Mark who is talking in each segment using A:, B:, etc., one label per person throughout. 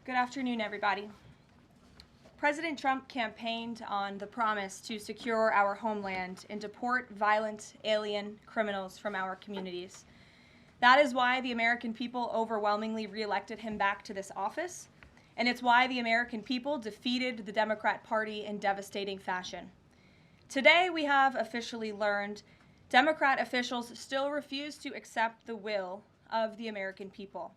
A: Good afternoon, everybody. President Trump campaigned on the promise to secure our homeland and deport violent alien criminals from our communities. That is why the American people overwhelmingly reelected him back to this office, and it's why the American people defeated the Democrat Party in devastating fashion. Today, we have officially learned Democrat officials still refuse to accept the will of the American people.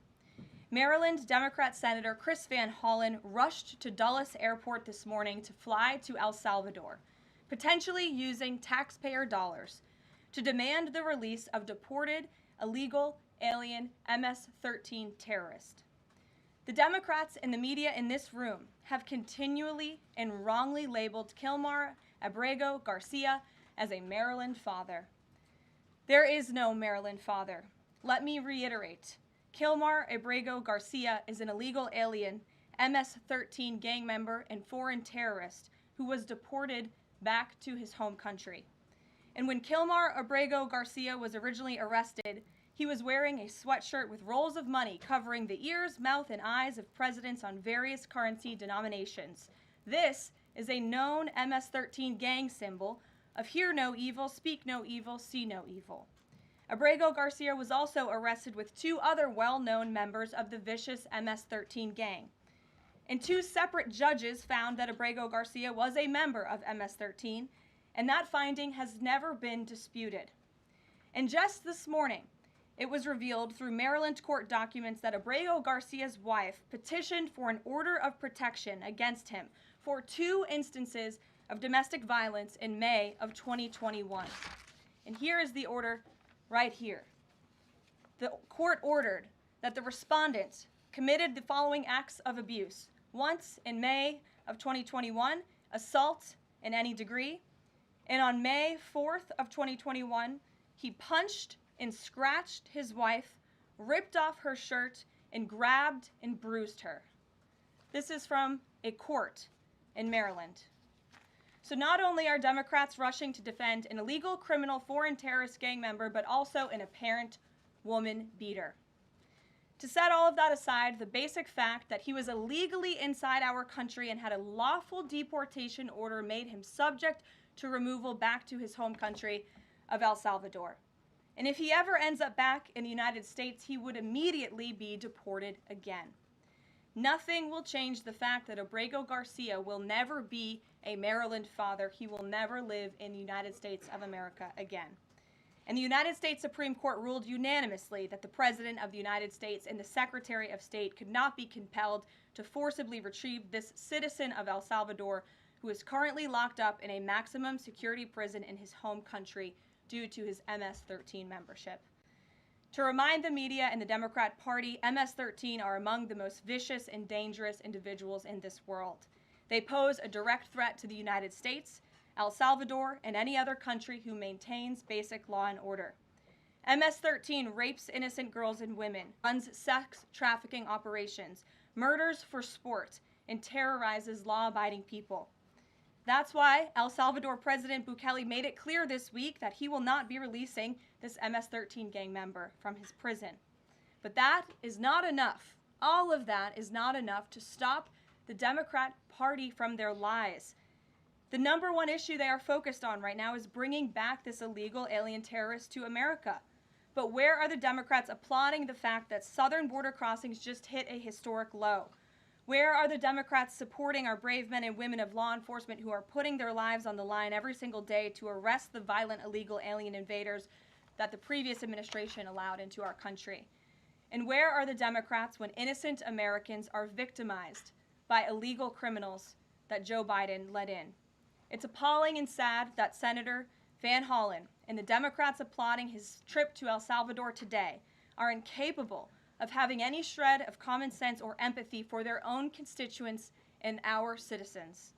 A: Maryland Democrat Senator Chris Van Hollen rushed to Dulles Airport this morning to fly to El Salvador, potentially using taxpayer dollars, to demand the release of deported, illegal, alien MS-13 terrorists. The Democrats and the media in this room have continually and wrongly labeled Kilmar Abrego Garcia as a Maryland father. There is no Maryland father. Let me reiterate. Kilmar Abrego Garcia is an illegal alien, MS-13 gang member and foreign terrorist who was deported back to his home country. And when Kilmar Abrego Garcia was originally arrested, he was wearing a sweatshirt with rolls of money covering the ears, mouth, and eyes of presidents on various currency denominations. This is a known MS-13 gang symbol of hear no evil, speak no evil, see no evil. Abrego Garcia was also arrested with two other well-known members of the vicious MS-13 gang. And two separate judges found that Abrego Garcia was a member of MS-13, and that finding has never been disputed. And just this morning, it was revealed through Maryland court documents that Abrego Garcia's wife petitioned for an order of protection against him for 2 instances of domestic violence in May of 2021. And here is the order right here. The court ordered that the respondent committed the following acts of abuse. Once in May of 2021, assault in any degree. And on May 4th of 2021, he punched and scratched his wife, ripped off her shirt, and grabbed and bruised her. This is from a court in Maryland. So not only are Democrats rushing to defend an illegal criminal foreign terrorist gang member, but also an apparent woman beater. To set all of that aside, the basic fact that he was illegally inside our country and had a lawful deportation order made him subject to removal back to his home country of El Salvador. And if he ever ends up back in the United States, he would immediately be deported again. Nothing will change the fact that Abrego Garcia will never be a Maryland father. He will never live in the United States of America again. And the United States Supreme Court ruled unanimously that the President of the United States and the Secretary of State could not be compelled to forcibly retrieve this citizen of El Salvador who is currently locked up in a maximum security prison in his home country due to his MS-13 membership. To remind the media and the Democrat Party, MS-13 are among the most vicious and dangerous individuals in this world. They pose a direct threat to the United States, El Salvador, and any other country who maintains basic law and order. MS-13 rapes innocent girls and women, runs sex trafficking operations, murders for sport, and terrorizes law-abiding people. That's why El Salvador President Bukele made it clear this week that he will not be releasing this MS-13 gang member from his prison. But that is not enough. All of that is not enough to stop the Democrat Party from their lies. The number one issue they are focused on right now is bringing back this illegal alien terrorist to America. But where are the Democrats applauding the fact that southern border crossings just hit a historic low? Where are the Democrats supporting our brave men and women of law enforcement who are putting their lives on the line every single day to arrest the violent illegal alien invaders that the previous administration allowed into our country? And where are the Democrats when innocent Americans are victimized by illegal criminals that Joe Biden let in? It's appalling and sad that Senator Van Hollen and the Democrats applauding his trip to El Salvador today are incapable of having any shred of common sense or empathy for their own constituents and our citizens.